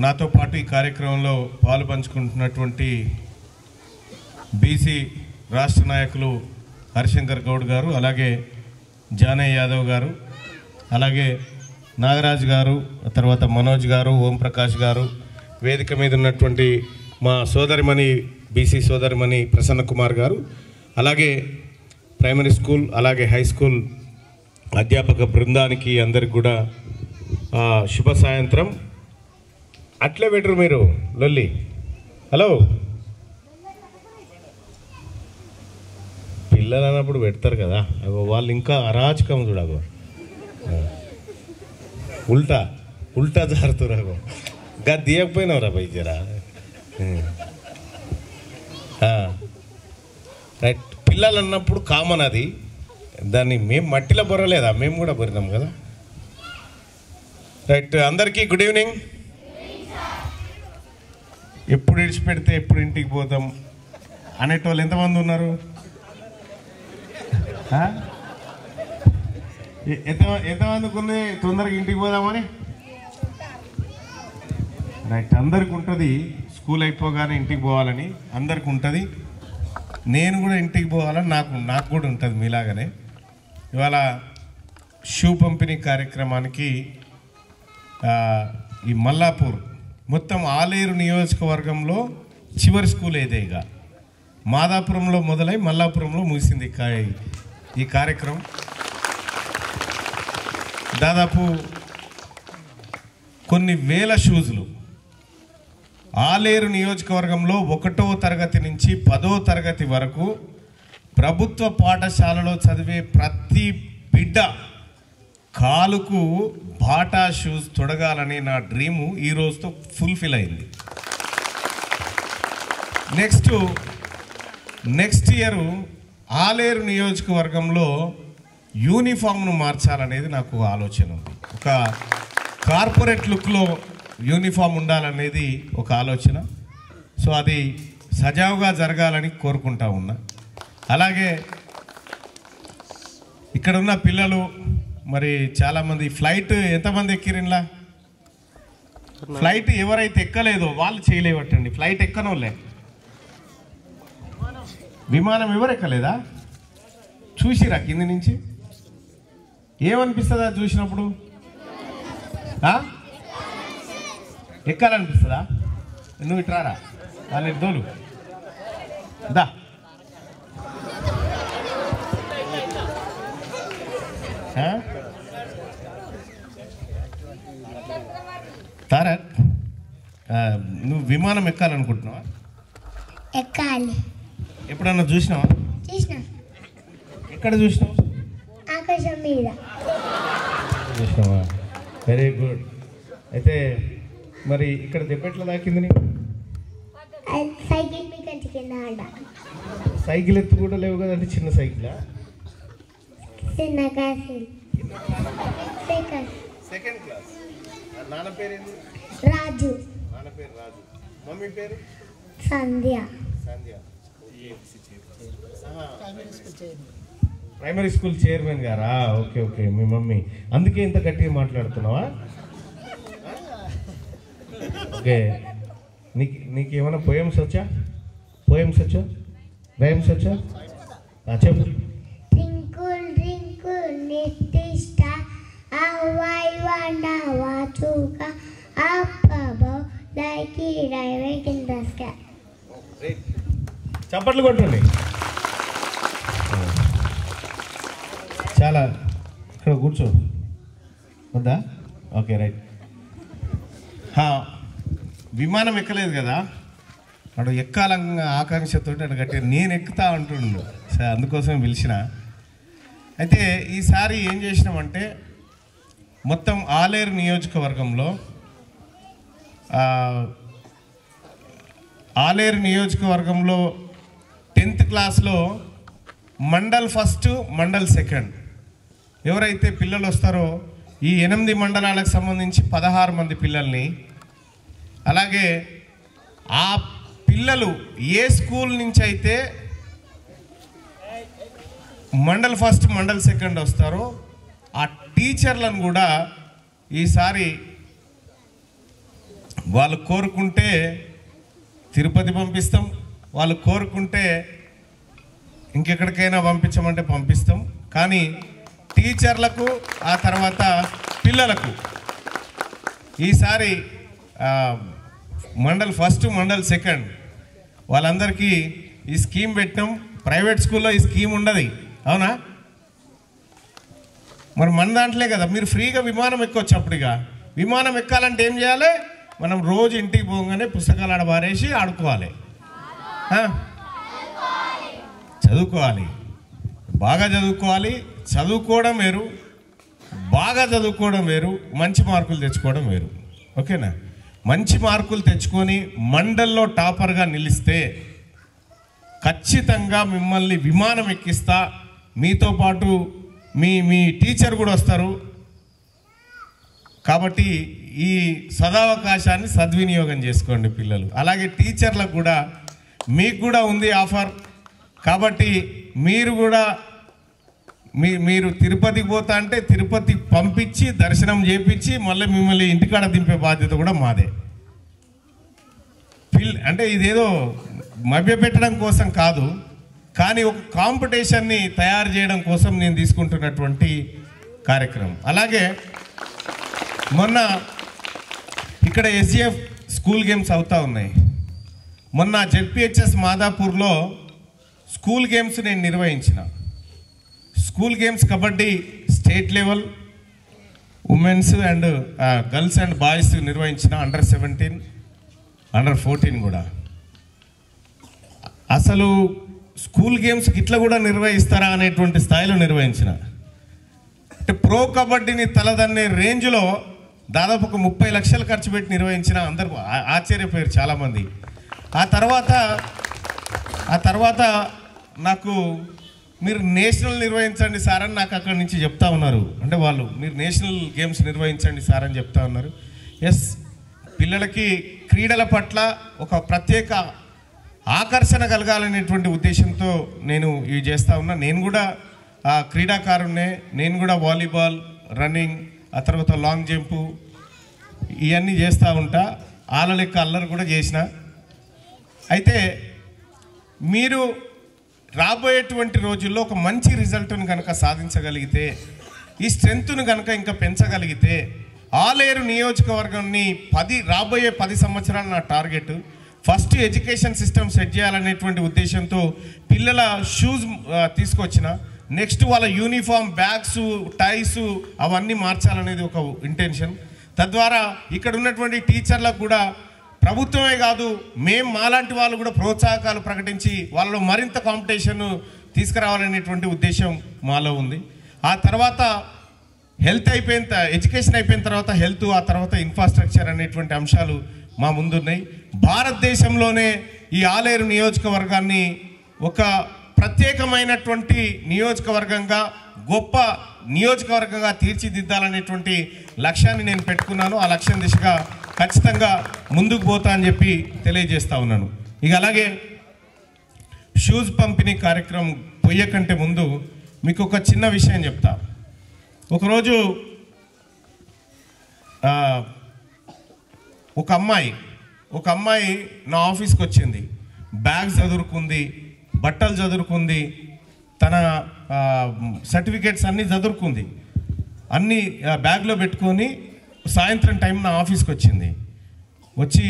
నాతో పాటు ఈ కార్యక్రమంలో పాలు పంచుకుంటున్నటువంటి BC రాష్ట్ర నాయకులు హరిశంకర్ గౌడ్ గారు, అలాగే జానయ్య యాదవ్ గారు, అలాగే నాగరాజ్ గారు, తర్వాత మనోజ్ గారు, ఓంప్రకాష్ గారు, వేదిక మీద ఉన్నటువంటి మా సోదరిమణి BC సోదరిమణి ప్రసన్న కుమార్ గారు, అలాగే ప్రైమరీ స్కూల్ అలాగే హై స్కూల్ అధ్యాపక బృందానికి అందరికి కూడా శుభ సాయంత్రం. అట్లే పెట్టరు మీరు లొల్లి హలో, పిల్లలు అన్నప్పుడు పెడతారు కదా, అగో వాళ్ళు ఇంకా అరాచకం చూడగో, ఉల్టా ఉల్టా జారుతురాగో. గా దియకపోయినావురా బై జరా. రైట్, పిల్లలు అన్నప్పుడు కామన్ అది. దాన్ని మేము మట్టిలో బొరలేదా, మేము కూడా బొరినాం కదా. రైట్, అందరికీ గుడ్ ఈవినింగ్. ఎప్పుడు విడిచిపెడితే ఎప్పుడు ఇంటికి పోతాం అనేటోళ్ళు ఎంతమంది ఉన్నారు? ఎంతమందికి ఉంది తొందరగా ఇంటికి పోదామని? రైట్, అందరికి ఉంటుంది స్కూల్ అయిపోగానే ఇంటికి పోవాలని, అందరికి ఉంటుంది. నేను కూడా ఇంటికి పోవాలని నాకు కూడా ఉంటుంది మీలాగానే. ఇవాళ షూ పంపిణీ కార్యక్రమానికి ఈ మల్లాపూర్ మొత్తం ఆలేరు నియోజకవర్గంలో చివరి స్కూల్ ఏదేగా మాదాపురంలో మొదలై మల్లాపురంలో ముగిసింది ఈ కార్యక్రమం. దాదాపు కొన్ని వేల షూజులు ఆలేరు నియోజకవర్గంలో 1వ తరగతి నుంచి 10వ తరగతి వరకు ప్రభుత్వ పాఠశాలలో చదివే ప్రతి బిడ్డ కాలుకు బాటా షూస్ తొడగాలని నా డ్రీము ఈ రోజుతో ఫుల్ఫిల్ అయింది. నెక్స్ట్ ఇయర్ ఆలేరు నియోజకవర్గంలో యూనిఫామ్ను మార్చాలనేది నాకు ఆలోచన ఉంది. ఒక కార్పొరేట్ లుక్లో యూనిఫామ్ ఉండాలనేది ఒక ఆలోచన. సో అది సజావుగా జరగాలని కోరుకుంటా ఉన్నా. అలాగే ఇక్కడ ఉన్న పిల్లలు మరి చాలామంది ఫ్లైట్ ఎంతమంది ఎక్కిరిన్లా? ఫ్లైట్ ఎవరైతే ఎక్కలేదో వాళ్ళు చేయలేవట్టండి. ఫ్లైట్ ఎక్కనోళ్ళే. విమానం ఎవరు ఎక్కలేదా? చూసిరా కింది నుంచి? ఏమనిపిస్తుందా చూసినప్పుడు? ఎక్కాలనిపిస్తుందా? నువ్వు ఇట్రారా, వాళ్ళు ఇద్దోలు దా. తారక్, నువ్వు విమానం ఎక్కాలనుకుంటున్నావా? ఎక్కాలి. ఎప్పుడన్నా చూసినావా? చూసినా. ఎక్కడ చూసినావు? ఆకాశం మీద చూసినావా? Very good. అయితే మరి ఇక్కడ దెబ్బెట్లా దాకింది నీకు? సైకిల్ మీద కింద ఆడ. సైకిల్ ఎత్తు కూడా లేవు కదంటే చిన్న సైకిలా? చిన్న క్లాస్. Second class. నాన్న పేరు ఏంటి? రాజు. నాన్న పేరు రాజు. మమ్మీ పేరు? సంధ్య. సంధ్య. ప్రైమరీ స్కూల్ చైర్మన్ గారా? ఓకే ఓకే, మీ మమ్మీ. అందుకే ఇంత గట్టిగా మాట్లాడుతున్నావా? ఓకే, నీకు ఏమైనా పోయమ్స్ వచ్చా? రైమ్స్ వచ్చా? చెప్పు. Twinkle twinkle little star, how I wonder what you got up above like a diamond in the sky. చప్పట్లు కొట్టండి. చాలా. ఇక్కడ కూర్చో వద్దా? Okay right. విమానం ఎక్కలేదు కదా, అటు ఎక్కాలంగా ఆకాంక్షతో అటు గట్టి నేను ఎక్కుతా అంటుండు. సరే, అందుకోసమే పిలిచిన. అయితే ఈసారి ఏం చేసినామంటే మొత్తం ఆలేరు నియోజకవర్గంలో 10th క్లాస్లో మండల్ ఫస్ట్ మండల్ సెకండ్ ఎవరైతే పిల్లలు వస్తారో ఈ 8 మండలాలకు సంబంధించి 16 మంది పిల్లల్ని, అలాగే ఆ పిల్లలు ఏ స్కూల్ నుంచి అయితే మండల్ ఫస్ట్ మండల్ సెకండ్ వస్తారో ఆ టీచర్లను కూడా ఈసారి వాళ్ళు కోరుకుంటే తిరుపతి పంపిస్తాం, వాళ్ళు కోరుకుంటే ఇంకెక్కడికైనా పంపించమంటే పంపిస్తాం. కానీ టీచర్లకు ఆ తర్వాత పిల్లలకు ఈసారి మండల్ ఫస్ట్ మండల్ సెకండ్ వాళ్ళందరికీ ఈ స్కీమ్ పెట్టినాం. ప్రైవేట్ స్కూల్లో ఈ స్కీమ్ ఉండదు, అవునా? మరి మన దాంట్లే కదా మీరు ఫ్రీగా విమానం ఎక్కొచ్చు. అప్పుడుగా విమానం ఎక్కాలంటే ఏం చేయాలి? మనం రోజు ఇంటికి పోగానే పుస్తకాలు ఆడ పారేసి ఆడుకోవాలి, చదువుకోవాలి, బాగా చదువుకోవాలి. చదువుకోవడం వేరు, బాగా చదువుకోవడం వేరు, మంచి మార్కులు తెచ్చుకోవడం వేరు. ఓకేనా? మంచి మార్కులు తెచ్చుకొని మండల్లో టాపర్గా నిలిస్తే ఖచ్చితంగా మిమ్మల్ని విమానం ఎక్కిస్తా, మీతో పాటు మీ టీచర్ కూడా వస్తారు. కాబట్టి ఈ సదావకాశాన్ని సద్వినియోగం చేసుకోండి పిల్లలు. అలాగే టీచర్లకు కూడా మీకు కూడా ఉంది ఆఫర్. కాబట్టి మీరు కూడా మీరు తిరుపతికి పోతా అంటే తిరుపతి పంపించి దర్శనం చేపించి మళ్ళీ మిమ్మల్ని ఇంటికాడ దింపే బాధ్యత కూడా మాదే. అంటే ఇదేదో మభ్యపెట్టడం కోసం కాదు, కానీ ఒక కాంపిటీషన్ని తయారు చేయడం కోసం నేను తీసుకుంటున్నటువంటి కార్యక్రమం. అలాగే మొన్న ఇక్కడ ఎస్జిఎఫ్ స్కూల్ గేమ్స్ అవుతూ ఉన్నాయి. మొన్న జెడ్పిహెచ్ఎస్ మాదాపూర్లో స్కూల్ గేమ్స్ నేను నిర్వహించిన. School games kabaddi state level, women's and girls and boys నిర్వహించిన, అండర్ 17, అండర్ 14 కూడా. అసలు స్కూల్ గేమ్స్కి ఇట్లా కూడా నిర్వహిస్తారా అనేటువంటి స్థాయిలో నిర్వహించిన. అంటే ప్రో కబడ్డీని తలదన్నే రేంజ్లో దాదాపు ఒక 30 లక్షలు ఖర్చు పెట్టి నిర్వహించిన. అందరూ ఆశ్చర్యపోయారు చాలామంది. ఆ తర్వాత నాకు మీరు నేషనల్ నిర్వహించండి సార్ అని నాకు అక్కడి నుంచి చెప్తా ఉన్నారు. అంటే వాళ్ళు మీరు నేషనల్ గేమ్స్ నిర్వహించండి సార్ అని చెప్తా ఉన్నారు. ఎస్, పిల్లలకి క్రీడల పట్ల ఒక ప్రత్యేక ఆకర్షణ కలగాలనేటువంటి ఉద్దేశంతో నేను ఇవి చేస్తూ ఉన్నా. నేను కూడా క్రీడాకారుణ్ణే. నేను కూడా వాలీబాల్, రన్నింగ్, ఆ తర్వాత లాంగ్ జంపు ఇవన్నీ చేస్తూ ఉంటా. ఆల లెక్క అల్లరి కూడా చేసిన. అయితే మీరు రాబోయేటువంటి రోజుల్లో ఒక మంచి రిజల్ట్ను కనుక సాధించగలిగితే, ఈ స్ట్రెంగ్త్ను కనుక ఇంకా పెంచగలిగితే, ఆలేరు నియోజకవర్గాన్ని రాబోయే 10 సంవత్సరాలు నా target. First education system set చేయాలనేటువంటి ఉద్దేశంతో పిల్లల షూస్ తీసుకొచ్చిన. నెక్స్ట్ వాళ్ళ యూనిఫామ్, బ్యాగ్స్, టైస్ అవన్నీ మార్చాలనేది ఒక ఇంటెన్షన్. తద్వారా ఇక్కడ ఉన్నటువంటి టీచర్లకు కూడా ప్రభుత్వమే కాదు, మాలాంటి వాళ్ళు కూడా ప్రోత్సాహకాలు ప్రకటించి వాళ్ళలో మరింత కాంపిటీషన్ తీసుకురావాలనేటువంటి ఉద్దేశం మాలో ఉంది. ఆ తర్వాత ఎడ్యుకేషన్ అయిపోయిన తర్వాత హెల్త్, ఆ తర్వాత ఇన్ఫ్రాస్ట్రక్చర్ అనేటువంటి అంశాలు మా ముందున్నాయి. భారతదేశంలోనే ఈ ఆలేరు నియోజకవర్గాన్ని ఒక ప్రత్యేకమైనటువంటి నియోజకవర్గంగా, గొప్ప నియోజకవర్గంగా తీర్చిదిద్దాలనేటువంటి లక్ష్యాన్ని నేను పెట్టుకున్నాను. ఆ లక్ష్యం దిశగా ఖచ్చితంగా ముందుకు పోతా అని చెప్పి తెలియజేస్తా ఉన్నాను. ఇక అలాగే షూస్ పంపిణీ కార్యక్రమం పోయే కంటే ముందు మీకు ఒక చిన్న విషయం చెప్తా. ఒకరోజు ఒక అమ్మాయి నా ఆఫీస్కి వచ్చింది. బ్యాగ్ చదువుకుంది, బట్టలు చదువుకుంది, తన సర్టిఫికేట్స్ అన్నీ చదువుకుంది, అన్నీ బ్యాగ్లో పెట్టుకొని సాయంత్రం టైం నా ఆఫీస్కి వచ్చింది. వచ్చి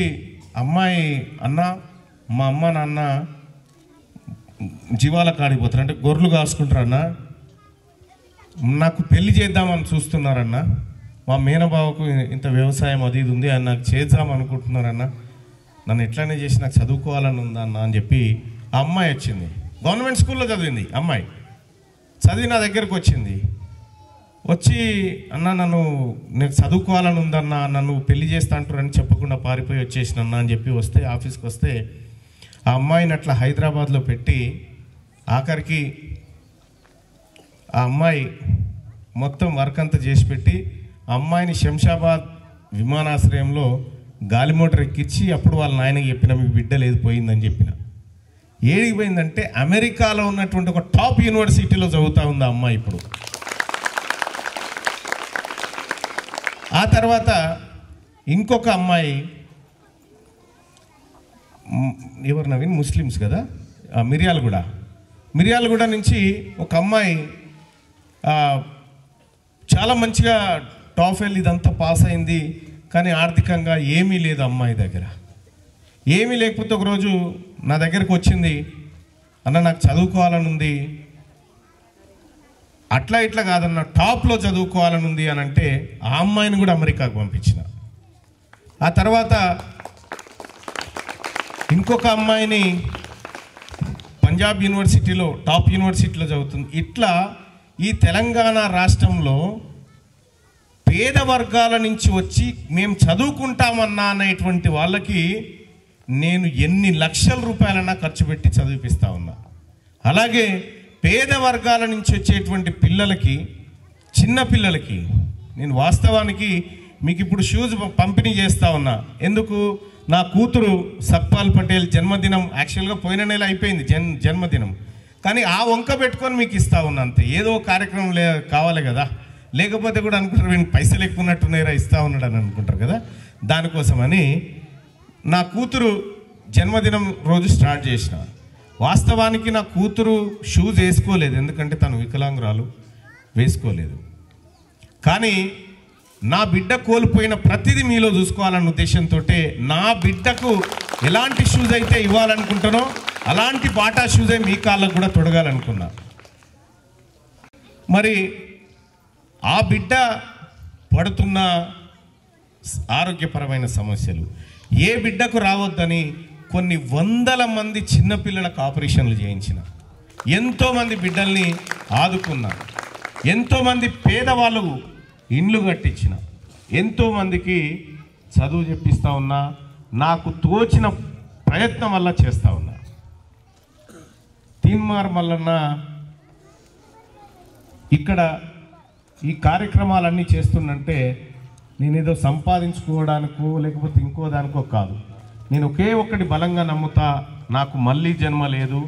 అమ్మాయి, అన్న మా అమ్మ నాన్న జీవాల కాడిపోతారు, అంటే గొర్రెలు కాసుకుంటారన్న, నాకు పెళ్లి చేద్దామని చూస్తున్నారన్న, మా మేనబావకు ఇంత వ్యవసాయం అది ఇది ఉంది, ఆయన నాకు చేద్దామనుకుంటున్నారన్న, నన్ను ఎట్లనే చేసి నాకు చదువుకోవాలని ఉందన్న అని చెప్పి ఆ అమ్మాయి వచ్చింది. గవర్నమెంట్ స్కూల్లో చదివింది అమ్మాయి. చదివి నా దగ్గరకు వచ్చింది. వచ్చి అన్న నేను చదువుకోవాలని ఉందన్న, నన్ను పెళ్లి చేస్తా అంటారని చెప్పకుండా పారిపోయి వచ్చేసిన అన్న అని చెప్పి వస్తే, ఆఫీస్కి వస్తే ఆ అమ్మాయిని అట్లా హైదరాబాద్లో పెట్టి ఆఖరికి ఆ అమ్మాయి మొత్తం వర్క్ అంతా చేసి పెట్టి ఆ అమ్మాయిని శంషాబాద్ విమానాశ్రయంలో గాలి మోటార్ ఎక్కించి అప్పుడు వాళ్ళ నాయనకి చెప్పిన, మీ బిడ్డ లేదు పోయిందని చెప్పిన. ఏడికి పోయిందంటే అమెరికాలో ఉన్నటువంటి ఒక టాప్ యూనివర్సిటీలో చదువుతూ ఉంది ఆ అమ్మాయి ఇప్పుడు. ఆ తర్వాత ఇంకొక అమ్మాయి, ఎవరు నవీన్, ముస్లిమ్స్ కదా, మిర్యాలగూడ నుంచి ఒక అమ్మాయి చాలా మంచిగా టాఫెల్ ఇదంతా పాస్ అయింది, కానీ ఆర్థికంగా ఏమీ లేదు అమ్మాయి దగ్గర. ఏమీ లేకపోతే ఒకరోజు నా దగ్గరకు వచ్చింది, అన్న నాకు చదువుకోవాలని ఉంది, అట్లా ఇట్లా కాదన్న టాప్లో చదువుకోవాలని ఉంది అని అంటే ఆ అమ్మాయిని కూడా అమెరికాకు పంపించిన. ఆ తర్వాత ఇంకొక అమ్మాయిని పంజాబ్ యూనివర్సిటీలో టాప్ యూనివర్సిటీలో చదువుతుంది. ఇట్లా ఈ తెలంగాణ రాష్ట్రంలో పేద వర్గాల నుంచి వచ్చి మేము చదువుకుంటామన్నా అనేటువంటి వాళ్ళకి నేను ఎన్ని లక్షల రూపాయలన్నా ఖర్చు పెట్టి చదివిపిస్తా ఉన్నా. అలాగే పేద వర్గాల నుంచి వచ్చేటువంటి పిల్లలకి, చిన్న పిల్లలకి నేను వాస్తవానికి మీకు ఇప్పుడు షూస్ పంపిణీ చేస్తూ ఉన్నా. ఎందుకు? నా కూతురు సత్పాల్ పటేల్ జన్మదినం యాక్చువల్గా పోయిన నెల అయిపోయింది జన్మదినం, కానీ ఆ వంక పెట్టుకొని మీకు ఇస్తా ఉన్నా అంతే. ఏదో కార్యక్రమం కావాలి కదా, లేకపోతే కూడా అనుకుంటారు వీళ్ళు పైసలు ఎక్కువ ఉన్నట్టున్నారా ఇస్తా ఉన్నాడు అని అనుకుంటారు కదా. దానికోసమని నా కూతురు జన్మదినం రోజు స్టార్ట్ చేసిన. వాస్తవానికి నా కూతురు షూస్ వేసుకోలేదు, ఎందుకంటే తను వికలాంగురాలు, వేసుకోలేదు. కానీ నా బిడ్డ కోల్పోయిన ప్రతిదీ మీలో చూసుకోవాలన్న ఉద్దేశంతో నా బిడ్డకు ఎలాంటి షూస్ అయితే ఇవ్వాలనుకుంటానో అలాంటి బాటా షూజే మీ కాళ్ళకు కూడా తొడగాలనుకున్నా. మరి ఆ బిడ్డ పడుతున్న ఆరోగ్యపరమైన సమస్యలు ఏ బిడ్డకు రావద్దని కొన్ని వందల మంది చిన్నపిల్లలకు ఆపరేషన్లు చేయించిన, ఎంతోమంది బిడ్డల్ని ఆదుకున్నా, ఎంతోమంది పేదవాళ్ళకు ఇండ్లు కట్టించిన, ఎంతోమందికి చదువు చెప్పిస్తూ ఉన్నా, నాకు తోచిన ప్రయత్నం వల్ల చేస్తూ ఉన్నా. తీన్మార్ మల్లన్న ఇక్కడ ఈ కార్యక్రమాలన్నీ చేస్తున్నంటే నేనేదో సంపాదించుకోవడానికో లేకపోతే ఇంకో దానికో కాదు. నేను ఒకే ఒక్కటి బలంగా నమ్ముతా, నాకు మళ్ళీ జన్మ లేదు,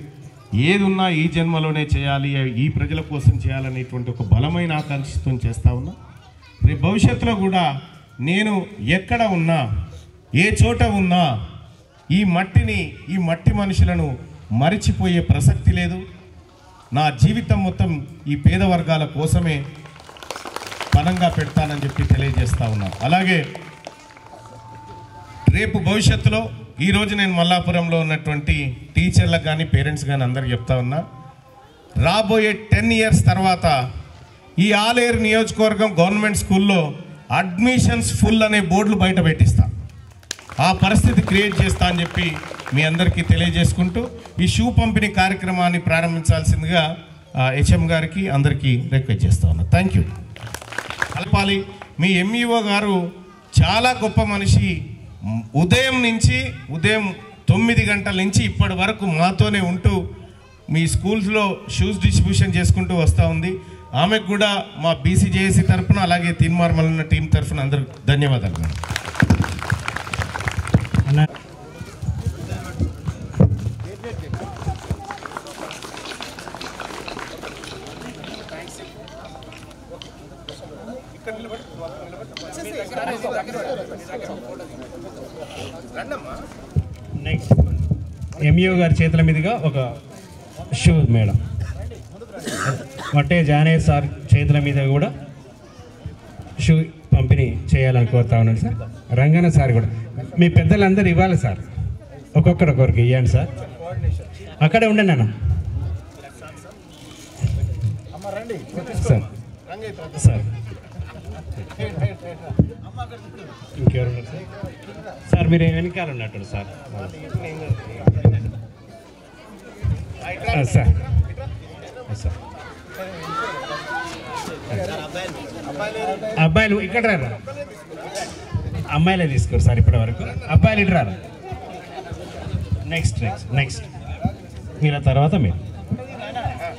ఏది ఉన్నా ఈ జన్మలోనే చేయాలి, ఈ ప్రజల కోసం చేయాలనేటువంటి ఒక బలమైన ఆకాంక్షతో చేస్తూ ఉన్నా. రేపు భవిష్యత్తులో కూడా నేను ఎక్కడ ఉన్నా, ఏ చోట ఉన్నా ఈ మట్టిని, ఈ మట్టి మనుషులను మరిచిపోయే ప్రసక్తి లేదు. నా జీవితం మొత్తం ఈ పేద వర్గాల కోసమే పనంగా పెడతానని చెప్పి తెలియజేస్తా ఉన్నా. అలాగే రేపు భవిష్యత్తులో ఈరోజు నేను మల్లాపురంలో ఉన్నటువంటి టీచర్లకు కానీ పేరెంట్స్ కానీ అందరికి చెప్తా ఉన్నా, రాబోయే 10 years తర్వాత ఈ ఆలేరు నియోజకవర్గం గవర్నమెంట్ స్కూల్లో అడ్మిషన్స్ ఫుల్ అనే బోర్డులు బయట పెట్టిస్తా. ఆ పరిస్థితి క్రియేట్ చేస్తా అని చెప్పి మీ అందరికీ తెలియజేసుకుంటూ ఈ షూ పంపిణీ కార్యక్రమాన్ని ప్రారంభించాల్సిందిగా హెచ్ఎం గారికి అందరికీ రిక్వెస్ట్ చేస్తా ఉన్నా. Thank you. కలపాలి. మీ ఎంఈఓ గారు చాలా గొప్ప మనిషి. ఉదయం 9 గంటల నుంచి ఇప్పటి వరకు మాతోనే ఉంటూ మీ స్కూల్స్లో షూస్ డిస్ట్రిబ్యూషన్ చేసుకుంటూ వస్తూ ఉంది. ఆమెకు కూడా మా బీసీజేఏసీ తరఫున అలాగే తీన్మార్ మల్లన్న టీం తరఫున అందరికి ధన్యవాదాలు. నెక్స్ట్ ఎంఈఓ గారి చేతుల మీదుగా ఒక shoe madam, Vatte Janaiah sir చేతుల మీద కూడా షూ పంపిణీ చేయాలని కోరుతా ఉన్నాను సార్. రంగన్న సార్ కూడా మీ పెద్దలందరూ ఇవ్వాలి సార్, ఒక్కొక్కరికి ఇవ్వండి సార్. అక్కడే ఉండండి అన్న సార్. సార్ ఇంకెవరున్నారు సార్? సార్ మీరు వెనకాల ఉన్నట్టు సార్. సార్ సార్ అబ్బాయిలు ఇక్కడ రారా, అమ్మాయిలే తీసుకోరు సార్ ఇప్పటి వరకు. అబ్బాయిలు ఇటు రారా. నెక్స్ట్ వీళ్ళ తర్వాత మీరు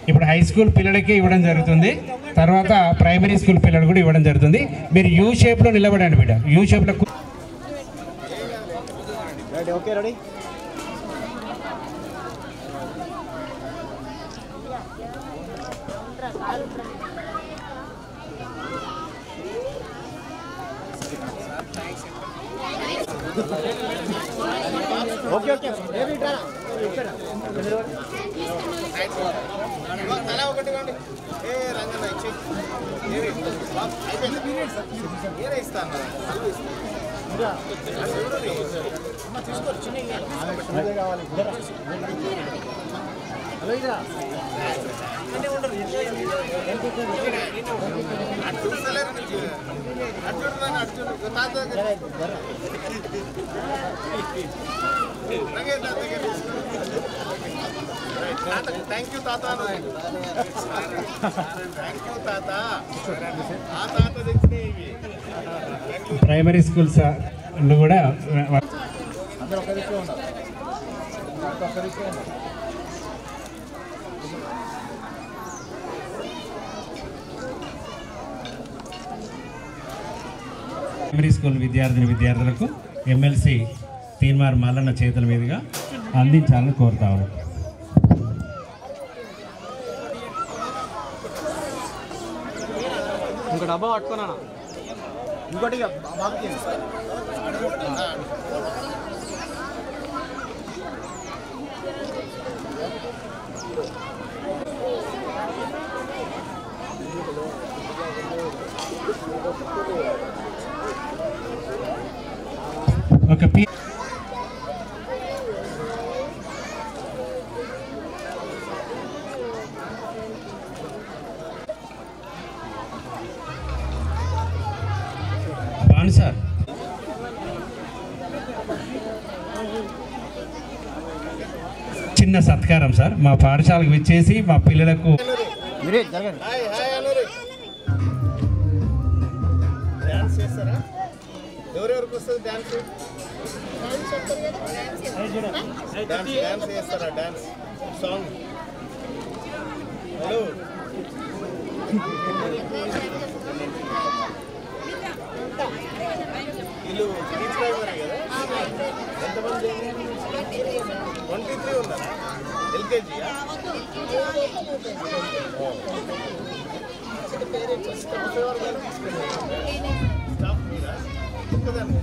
ఇప్పుడు హై స్కూల్ పిల్లలకి ఇవ్వడం జరుగుతుంది, తర్వాత ప్రైమరీ స్కూల్ పిల్లలు కూడా ఇవ్వడం జరుగుతుంది. మీరు యూ షేప్లో నిలబడండి బిడ్డ, యూ షేప్లో. Okay ready. ఓకే ఓకే తల ఒకటి ఇవ్వండి. ఏ రంగన్న ఇస్తాను తీసుకోండి. చిన్న కావాలి. ప్రైమరీ స్కూల్స్ కూడా ప్రైమరీ స్కూల్ విద్యార్థులకు ఎమ్మెల్సీ తీన్మార్ మల్లన్న చేతుల మీదుగా అందించాలని కోరుతాము. ఇంకో డబ్బా పట్టుకున్నా ఇంకోటి ఒక సార్ చిన్న సత్కారం సార్ మా పాఠశాలకు విచ్చేసి మా పిల్లలకు డాన్స్ చేస్తారా? ఎవరెవరికి వస్తుంది డాన్స్? డాన్స్ చేస్తారా? Dance song. హలో వీళ్ళు టీచ్ ప్రైమరీ కదా? ఎంతమంది? 23 ఉన్నారా? ఎల్కేజీయా? స్టాఫ్ మీరా? ఒక్కదాన్ని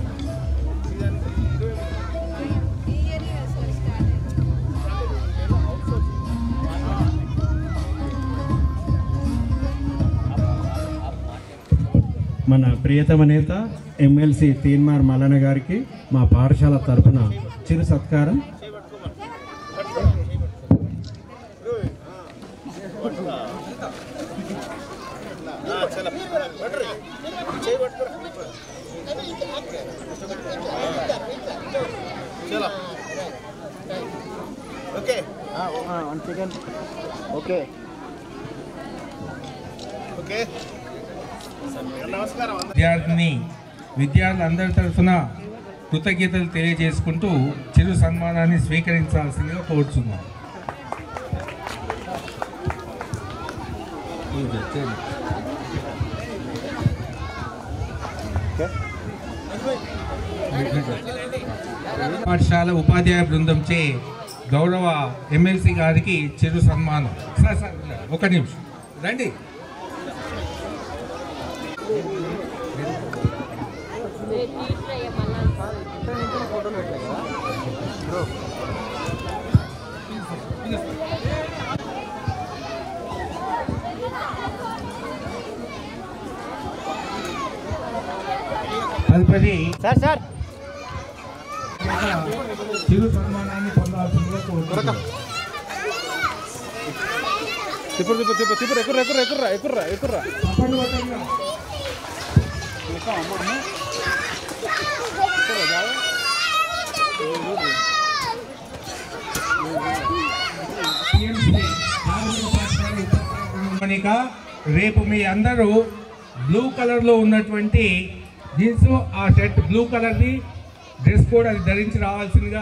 మన ప్రియతమ నేత ఎమ్మెల్సీ తీన్మార్ మల్లన్న గారికి మా పాఠశాల తరఫున చిరు సత్కారం. ఓకే ఓకే నమస్కారం. విద్యార్థులందరి తరఫున కృతజ్ఞతలు తెలియజేసుకుంటూ చిరు సన్మానాన్ని స్వీకరించాల్సిందిగా కోరుతున్నాం. పాఠశాల ఉపాధ్యాయ బృందంచే గౌరవ ఎమ్మెల్సీ గారికి చిరు సన్మానం. సార్ ఒక నిమిషం రండి. తదుపరి సార్ చిరు సన్మానాన్ని పొందాల్సిందిగా కోరుతున్నాం. ఎక్కుర్రా రేపు మీ అందరూ బ్లూ కలర్లో ఉన్నటువంటి జీన్స్, ఆ షర్ట్ బ్లూ కలర్ని డ్రెస్ కోడ్ అది ధరించి రావాల్సిందిగా